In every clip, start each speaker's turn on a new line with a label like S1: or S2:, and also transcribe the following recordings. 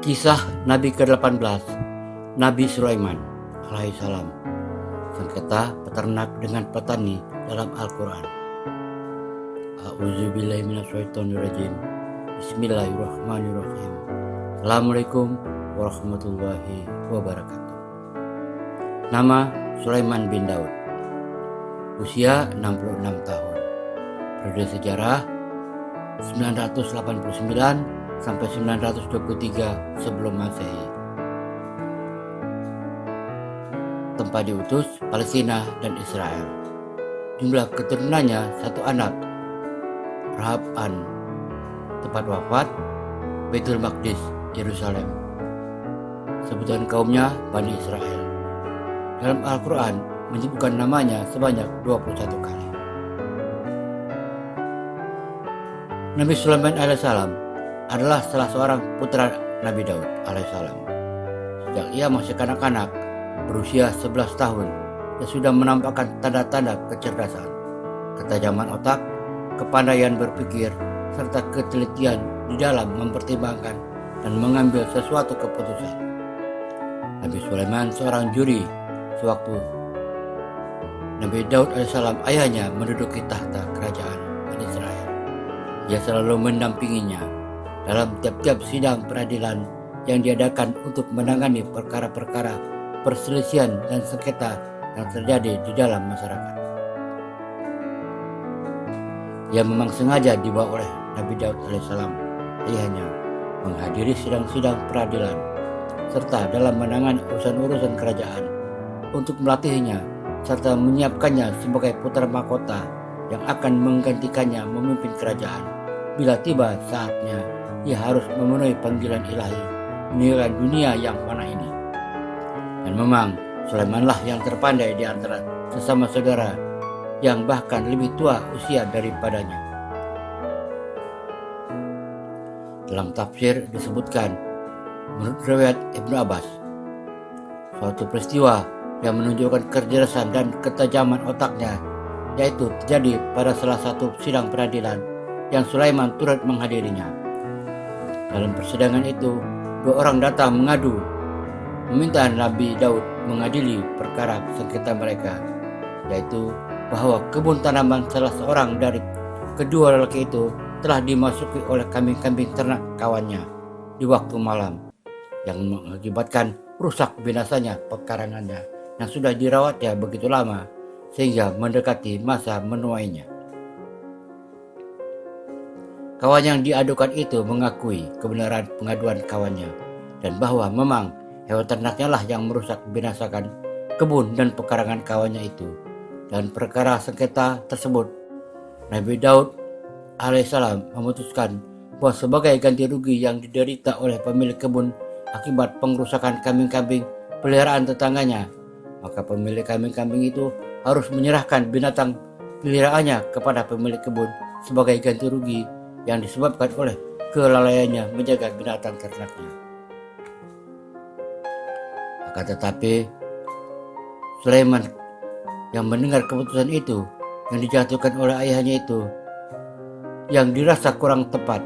S1: Kisah Nabi ke-18, Nabi Sulaiman alaihissalam. Sengketa peternak dengan petani dalam Al-Quran. A'udzubillahi minasyaitonirrajim. Bismillahirrahmanirrahim. Assalamualaikum warahmatullahi wabarakatuh. Nama Sulaiman bin Daud. Usia 66 tahun. Periode sejarah 989 sampai 923 sebelum Masehi. Tempat diutus Palestina dan Israel. Jumlah keturunannya 1 anak, Rahab-an. Tempat wafat Baitul Maqdis, Yerusalem. Sebutan kaumnya Bani Israel. Dalam Al-Quran menyebutkan namanya sebanyak 21 kali. Nabi Sulaiman alaihissalam adalah salah seorang putra Nabi Daud alaihissalam. Sejak ia masih kanak-kanak, berusia 11 tahun, dia sudah menampakkan tanda-tanda kecerdasan, ketajaman otak, kepandaian berpikir, serta ketelitian di dalam mempertimbangkan dan mengambil sesuatu keputusan. Nabi Sulaiman seorang juri sewaktu Nabi Daud alaihissalam ayahnya menduduki tahta kerajaan Bani Israel. Ia selalu mendampinginya dalam tiap-tiap sidang peradilan yang diadakan untuk menangani perkara-perkara perselisihan dan sengketa yang terjadi di dalam masyarakat. Ia memang sengaja dibawa oleh Nabi Daud alaihissalam ayahnya menghadiri sidang-sidang peradilan serta dalam menangani urusan-urusan kerajaan untuk melatihnya serta menyiapkannya sebagai putra mahkota yang akan menggantikannya memimpin kerajaan bila tiba saatnya ia harus memenuhi panggilan ilahi meninggalkan dunia yang fana ini. Dan memang Sulaimanlah yang terpandai di antara sesama saudara yang bahkan lebih tua usia daripadanya. Dalam tafsir disebutkan menurut riwayat Ibnu Abbas, suatu peristiwa yang menunjukkan kecerdasan dan ketajaman otaknya yaitu terjadi pada salah satu sidang peradilan yang Sulaiman turut menghadirinya. Dalam persidangan itu, 2 orang datang mengadu, meminta Nabi Daud mengadili perkara sengketa mereka, yaitu bahwa kebun tanaman salah seorang dari kedua lelaki itu telah dimasuki oleh kambing-kambing ternak kawannya di waktu malam, yang mengakibatkan rusak binasanya pekarangannya yang sudah dirawatnya begitu lama sehingga mendekati masa menuainya. Kawan yang diadukan itu mengakui kebenaran pengaduan kawannya dan bahwa memang hewan ternaknya lah yang merusak binasakan kebun dan pekarangan kawannya itu. Dan perkara sengketa tersebut, Nabi Daud alaihissalam memutuskan bahwa sebagai ganti rugi yang diderita oleh pemilik kebun akibat pengrusakan kambing-kambing peliharaan tetangganya, maka pemilik kambing-kambing itu harus menyerahkan binatang peliharaannya kepada pemilik kebun sebagai ganti rugi yang disebabkan oleh kelalaiannya menjaga binatang ternaknya. Akan tetapi Sulaiman yang mendengar keputusan itu yang dijatuhkan oleh ayahnya itu yang dirasa kurang tepat,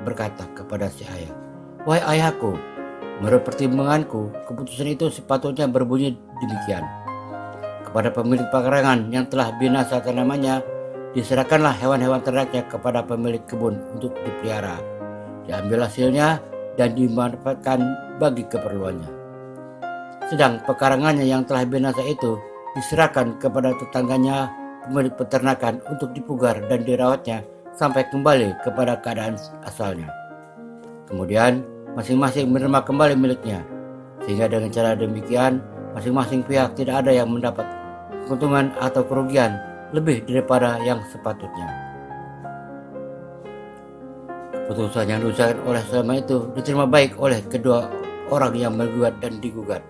S1: berkata kepada si ayah, "Wahai ayahku, menurut pertimbanganku keputusan itu sepatutnya berbunyi demikian. Kepada pemilik pekarangan yang telah binasa tanamannya, diserahkanlah hewan-hewan ternaknya kepada pemilik kebun untuk dipelihara. Diambil hasilnya dan dimanfaatkan bagi keperluannya. Sedang pekarangannya yang telah binasa itu diserahkan kepada tetangganya pemilik peternakan untuk dipugar dan dirawatnya sampai kembali kepada keadaan asalnya. Kemudian masing-masing menerima kembali miliknya, sehingga dengan cara demikian masing-masing pihak tidak ada yang mendapat keuntungan atau kerugian lebih daripada yang sepatutnya." Keputusan yang diusahakan oleh Sulaiman itu diterima baik oleh kedua orang yang menggugat dan digugat,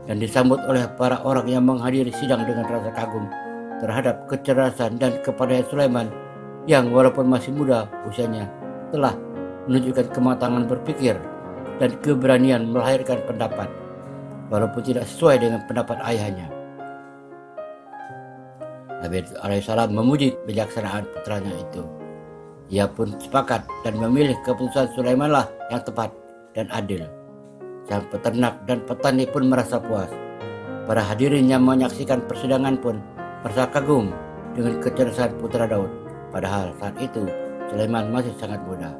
S1: dan disambut oleh para orang yang menghadiri sidang dengan rasa kagum terhadap kecerdasan dan kepandaian Sulaiman yang walaupun masih muda usianya telah menunjukkan kematangan berpikir dan keberanian melahirkan pendapat walaupun tidak sesuai dengan pendapat ayahnya. Nabi alaihissalam memuji kebijaksanaan putranya itu. Ia pun sepakat dan memilih keputusan Sulaimanlah yang tepat dan adil. Sang peternak dan petani pun merasa puas. Para hadirin yang menyaksikan persidangan pun merasa kagum dengan kecerdasan putra Daud. Padahal saat itu Sulaiman masih sangat muda.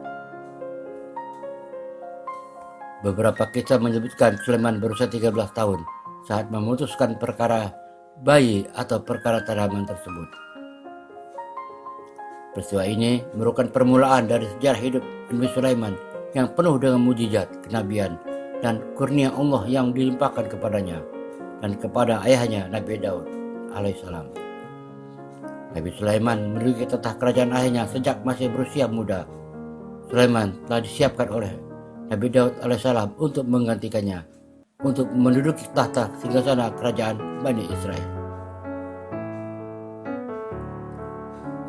S1: Beberapa kisah menyebutkan Sulaiman berusia 13 tahun saat memutuskan perkara bayi atau perkara tanaman tersebut. Peristiwa ini merupakan permulaan dari sejarah hidup Nabi Sulaiman yang penuh dengan mujizat, kenabian, dan kurnia Allah yang dilimpahkan kepadanya dan kepada ayahnya Nabi Daud alaihissalam. Nabi Sulaiman menduduki tahta kerajaan ayahnya sejak masih berusia muda. Sulaiman telah disiapkan oleh Nabi Daud alaihissalam untuk menggantikannya, untuk menduduki tahta singgasana kerajaan Bani Israel.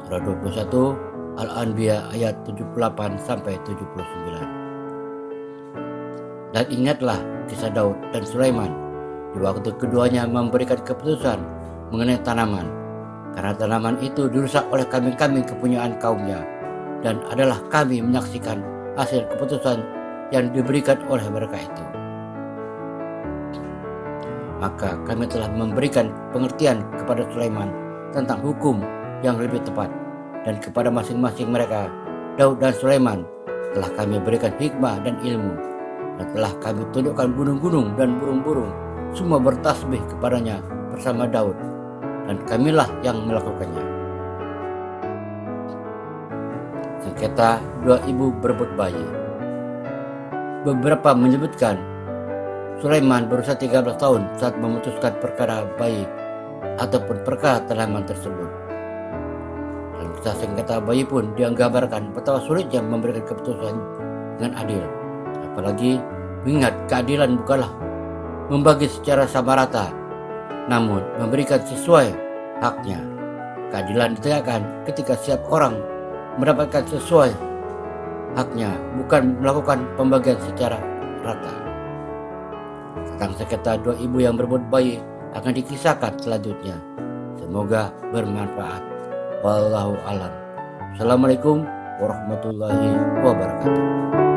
S1: Surah 21 Al-Anbiya ayat 78-79. Dan ingatlah kisah Daud dan Sulaiman di waktu keduanya memberikan keputusan mengenai tanaman, karena tanaman itu dirusak oleh kambing-kambing kepunyaan kaumnya, dan adalah kami menyaksikan hasil keputusan yang diberikan oleh mereka itu. Maka kami telah memberikan pengertian kepada Sulaiman tentang hukum yang lebih tepat, dan kepada masing-masing mereka, Daud dan Sulaiman, telah kami berikan hikmah dan ilmu, dan telah kami tundukkan gunung-gunung dan burung-burung semua bertasbih kepadanya bersama Daud, dan kamilah yang melakukannya. Sengketa dua ibu berebut bayi. Beberapa menyebutkan Sulaiman berusia 13 tahun saat memutuskan perkara bayi ataupun perkara tanaman tersebut. Dalam kisah sengketa bayi pun digambarkan betapa sulitnya memberikan keputusan dengan adil. Apalagi mengingat keadilan bukanlah membagi secara sama rata, namun memberikan sesuai haknya. Keadilan ditegakkan ketika setiap orang mendapatkan sesuai haknya, bukan melakukan pembagian secara rata. Tentang sengketa dua ibu yang berebut bayi akan dikisahkan selanjutnya. Semoga bermanfaat. Wallahu a'lam. Assalamualaikum warahmatullahi wabarakatuh.